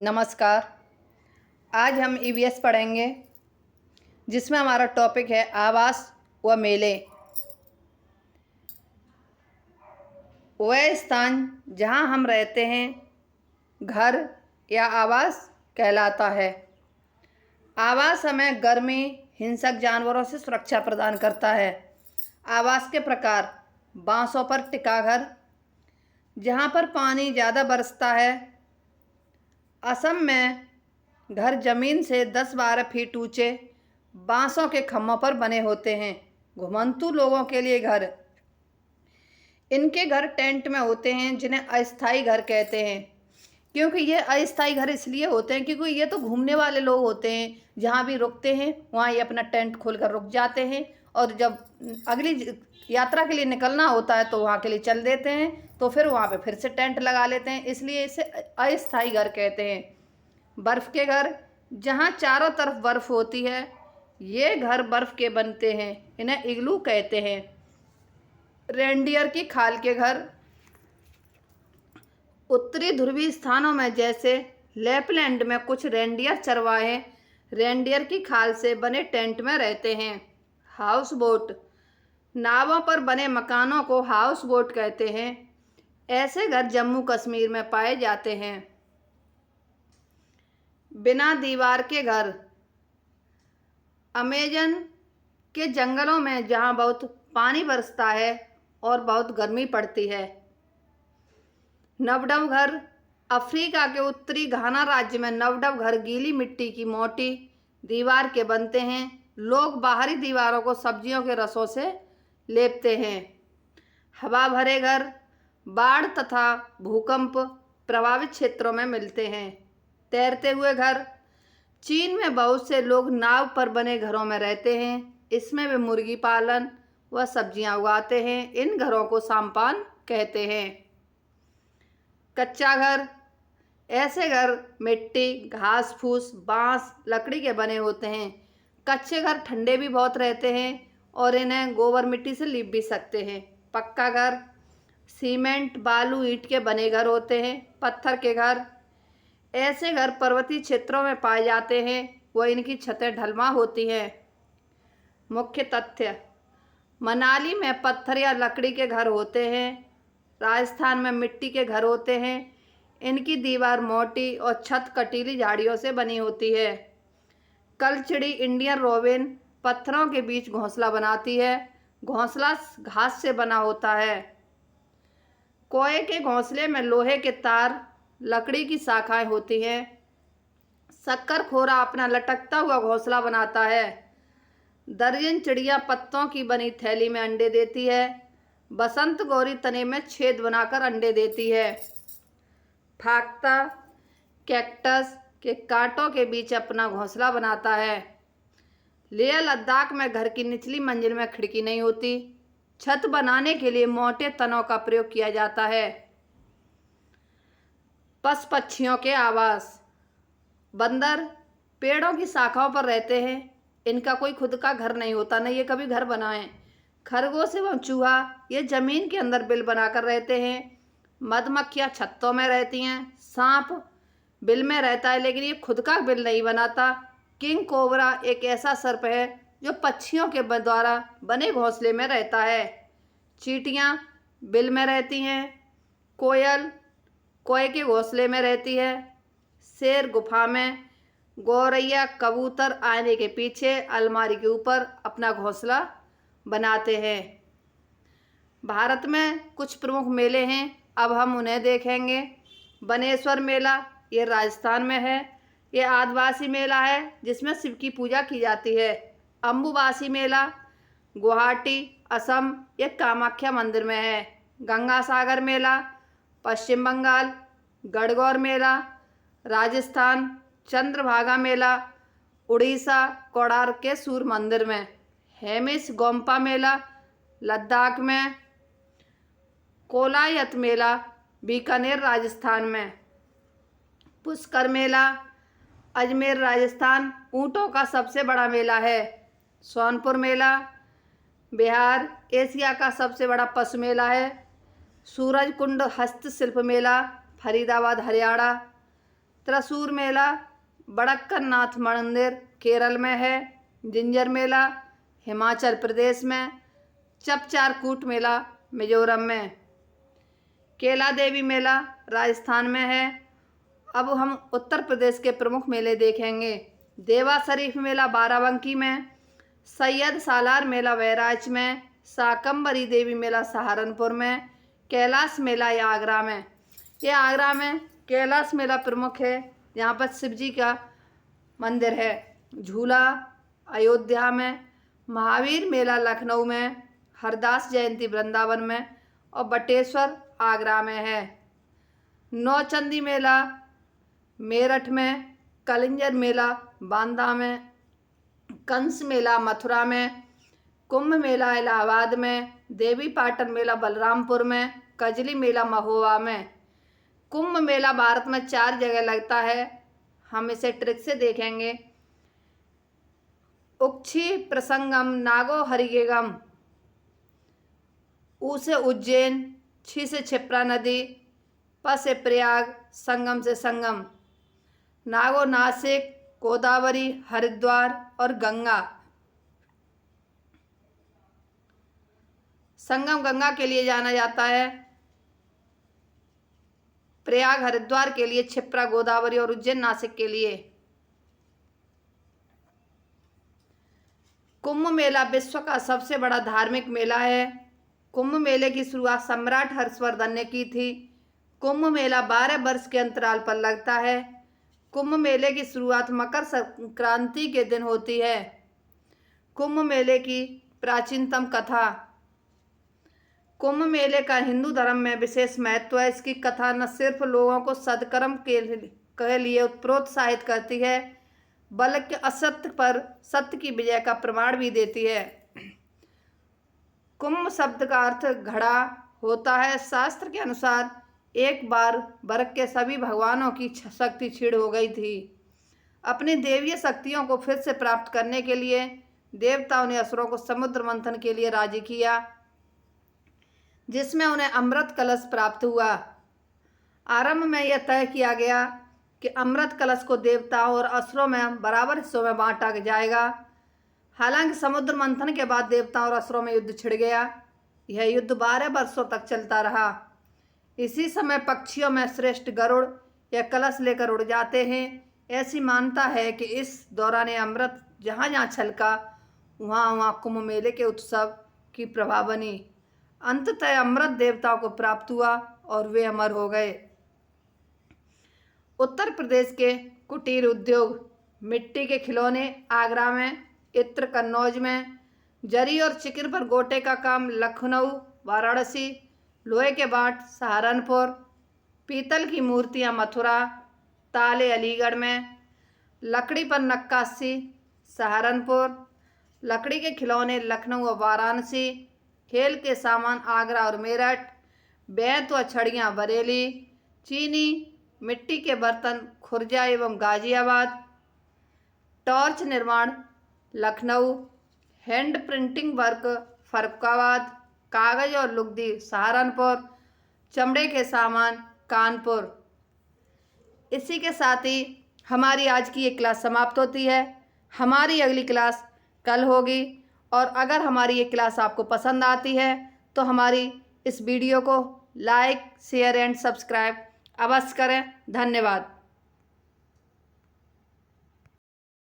नमस्कार। आज हम ईवीएस पढ़ेंगे जिसमें हमारा टॉपिक है आवास व मेले। वह स्थान जहाँ हम रहते हैं घर या आवास कहलाता है। आवास हमें गर्मी, हिंसक जानवरों से सुरक्षा प्रदान करता है। आवास के प्रकार: बांसों पर टिका घर, जहाँ पर पानी ज़्यादा बरसता है। असम में घर जमीन से 10-12 फीट ऊंचे बांसों के खम्भों पर बने होते हैं। घुमंतू लोगों के लिए घर: इनके घर टेंट में होते हैं, जिन्हें अस्थायी घर कहते हैं। क्योंकि ये अस्थायी घर इसलिए होते हैं क्योंकि ये तो घूमने वाले लोग होते हैं, जहाँ भी रुकते हैं वहाँ ये अपना टेंट खोलकर रुक जाते हैं, और जब अगली यात्रा के लिए निकलना होता है तो वहाँ के लिए चल देते हैं, तो फिर वहाँ पे फिर से टेंट लगा लेते हैं, इसलिए इसे अस्थायी घर कहते हैं। बर्फ़ के घर: जहाँ चारों तरफ बर्फ़ होती है, ये घर बर्फ़ के बनते हैं, इन्हें इग्लू कहते हैं। रेंडियर की खाल के घर: उत्तरी ध्रुवीय स्थानों में जैसे लैपलैंड में कुछ रेंडियर चरवाहे रेंडियर की खाल से बने टेंट में रहते हैं। हाउस बोट: नावों पर बने मकानों को हाउस बोट कहते हैं। ऐसे घर जम्मू कश्मीर में पाए जाते हैं। बिना दीवार के घर: अमेजन के जंगलों में जहाँ बहुत पानी बरसता है और बहुत गर्मी पड़ती है। नवडव घर: अफ्रीका के उत्तरी घाना राज्य में नवडव घर गीली मिट्टी की मोटी दीवार के बनते हैं। लोग बाहरी दीवारों को सब्जियों के रसों से लेपते हैं। हवा भरे घर: बाढ़ तथा भूकंप प्रभावित क्षेत्रों में मिलते हैं। तैरते हुए घर: चीन में बहुत से लोग नाव पर बने घरों में रहते हैं, इसमें वे मुर्गी पालन व सब्जियां उगाते हैं। इन घरों को साम्पान कहते हैं। कच्चा घर: ऐसे घर मिट्टी, घास फूस, बांस, लकड़ी के बने होते हैं। कच्चे घर ठंडे भी बहुत रहते हैं और इन्हें गोबर मिट्टी से लीप भी सकते हैं। पक्का घर: सीमेंट, बालू, ईंट के बने घर होते हैं। पत्थर के घर: ऐसे घर पर्वतीय क्षेत्रों में पाए जाते हैं, व इनकी छतें ढलमा होती हैं। मुख्य तथ्य: मनाली में पत्थर या लकड़ी के घर होते हैं। राजस्थान में मिट्टी के घर होते हैं, इनकी दीवार मोटी और छत कटीली झाड़ियों से बनी होती है। कलचिड़ी इंडियन रोबिन पत्थरों के बीच घोंसला बनाती है। घोंसला घास से बना होता है। कोए के घोंसले में लोहे के तार, लकड़ी की शाखाएं होती हैं। शक्करखोरा अपना लटकता हुआ घोंसला बनाता है। दर्जन चिड़िया पत्तों की बनी थैली में अंडे देती है। बसंत गौरी तने में छेद बनाकर अंडे देती है। फाख्ता कैक्टस के कांटों के बीच अपना घोंसला बनाता है। लेह लद्दाख में घर की निचली मंजिल में खिड़की नहीं होती। छत बनाने के लिए मोटे तनों का प्रयोग किया जाता है। पशु पक्षियों के आवास: बंदर पेड़ों की शाखाओं पर रहते हैं, इनका कोई खुद का घर नहीं होता, नहीं ये कभी घर बनाए। खरगोश एवं चूहा ये जमीन के अंदर बिल बनाकर रहते हैं। मधुमक्खियाँ छत्तों में रहती हैं। सांप बिल में रहता है, लेकिन ये खुद का बिल नहीं बनाता। किंग कोबरा एक ऐसा सर्प है जो पक्षियों के द्वारा बने घोंसले में रहता है। चींटियाँ बिल में रहती हैं। कोयल कोए के घोंसले में रहती है। शेर गुफा में। गौरैया कबूतर आईने के पीछे अलमारी के ऊपर अपना घोंसला बनाते हैं। भारत में कुछ प्रमुख मेले हैं, अब हम उन्हें देखेंगे। बनेश्वर मेला, ये राजस्थान में है। ये आदिवासी मेला है जिसमें शिव की पूजा की जाती है। अम्बुबासी मेला गुवाहाटी, असम, ये कामाख्या मंदिर में है। गंगा सागर मेला पश्चिम बंगाल। गणगौर मेला राजस्थान। चंद्रभागा मेला उड़ीसा, कोणार्क के सूर्य मंदिर में। हेमिस गोम्पा मेला लद्दाख में। कोलायत मेला बीकानेर राजस्थान में। पुष्कर मेला अजमेर राजस्थान, ऊँटों का सबसे बड़ा मेला है। सोनपुर मेला बिहार, एशिया का सबसे बड़ा पशु मेला है। सूरजकुंड हस्तशिल्प मेला फरीदाबाद हरियाणा। त्रिशूर मेला बड़क्कर नाथ मंदिर केरल में है। जिंजर मेला हिमाचल प्रदेश में। चपचारकूट मेला मिजोरम में। केला देवी मेला राजस्थान में है। अब हम उत्तर प्रदेश के प्रमुख मेले देखेंगे। देवा शरीफ मेला बाराबंकी में। सैयद सालार मेला बहराइच में। शाकंभरी देवी मेला सहारनपुर में। कैलाश मेला ये आगरा में। ये आगरा में कैलाश मेला प्रमुख है। यहाँ पर शिव जी का मंदिर है। झूला अयोध्या में। महावीर मेला लखनऊ में। हरदास जयंती वृंदावन में और बटेश्वर आगरा में है। नौचंदी मेला मेरठ में। कलिंजर मेला बांदा में। कंस मेला मथुरा में। कुंभ मेला इलाहाबाद में। देवी पाटन मेला बलरामपुर में। कजली मेला महोबा में। कुंभ मेला भारत में 4 जगह लगता है। हम इसे ट्रिक से देखेंगे। उक्षी प्रसंगम नागो हरिगेगम। ऊ से उज्जैन। छी से क्षिप्रा नदी। प से प्रयाग। संगम से संगम। नागो नासिक गोदावरी हरिद्वार और गंगा। संगम गंगा के लिए जाना जाता है। प्रयाग हरिद्वार के लिए। क्षिप्रा गोदावरी और उज्जैन नासिक के लिए। कुंभ मेला विश्व का सबसे बड़ा धार्मिक मेला है। कुंभ मेले की शुरुआत सम्राट हर्षवर्धन ने की थी। कुंभ मेला 12 वर्ष के अंतराल पर लगता है। कुंभ मेले की शुरुआत मकर संक्रांति के दिन होती है। कुंभ मेले की प्राचीनतम कथा। कुंभ मेले का हिंदू धर्म में विशेष महत्व है। इसकी कथा न सिर्फ लोगों को सदकर्म के लिए प्रोत्साहित करती है बल्कि असत्य पर सत्य की विजय का प्रमाण भी देती है। कुंभ शब्द का अर्थ घड़ा होता है। शास्त्र के अनुसार एक बार वर्ग के सभी भगवानों की शक्ति क्षीण हो गई थी। अपनी देवीय शक्तियों को फिर से प्राप्त करने के लिए देवताओं ने असुरों को समुद्र मंथन के लिए राजी किया, जिसमें उन्हें अमृत कलश प्राप्त हुआ। आरंभ में यह तय किया गया कि अमृत कलश को देवताओं और असुरों में बराबर हिस्सों में बांटा जाएगा। हालांकि समुद्र मंथन के बाद देवताओं और असुरों में युद्ध छिड़ गया। यह युद्ध 12 वर्षों तक चलता रहा। इसी समय पक्षियों में श्रेष्ठ गरुड़ यह कलश लेकर उड़ जाते हैं। ऐसी मान्यता है कि इस दौरान अमृत जहाँ जहाँ छलका वहाँ वहाँ कुंभ मेले के उत्सव की प्रभा बनी। अंततः अमृत देवताओं को प्राप्त हुआ और वे अमर हो गए। उत्तर प्रदेश के कुटीर उद्योग। मिट्टी के खिलौने आगरा में। इत्र कन्नौज में। जरी और चिकिन पर गोटे का काम लखनऊ वाराणसी। लोहे के बाट सहारनपुर। पीतल की मूर्तियाँ मथुरा ताले अलीगढ़ में। लकड़ी पर नक्काशी सहारनपुर। लकड़ी के खिलौने लखनऊ और वाराणसी। खेल के सामान आगरा और मेरठ। बेंत व छड़ियाँ बरेली। चीनी मिट्टी के बर्तन खुर्जा एवं गाजियाबाद। टॉर्च निर्माण Lucknow. Hand printing work Farrukhabad. कागज और लुगदी सहारनपुर। चमड़े के सामान कानपुर। इसी के साथ ही हमारी आज की ये क्लास समाप्त होती है। हमारी अगली क्लास कल होगी और अगर हमारी ये क्लास आपको पसंद आती है तो हमारी इस वीडियो को लाइक शेयर एंड सब्सक्राइब अवश्य करें। धन्यवाद।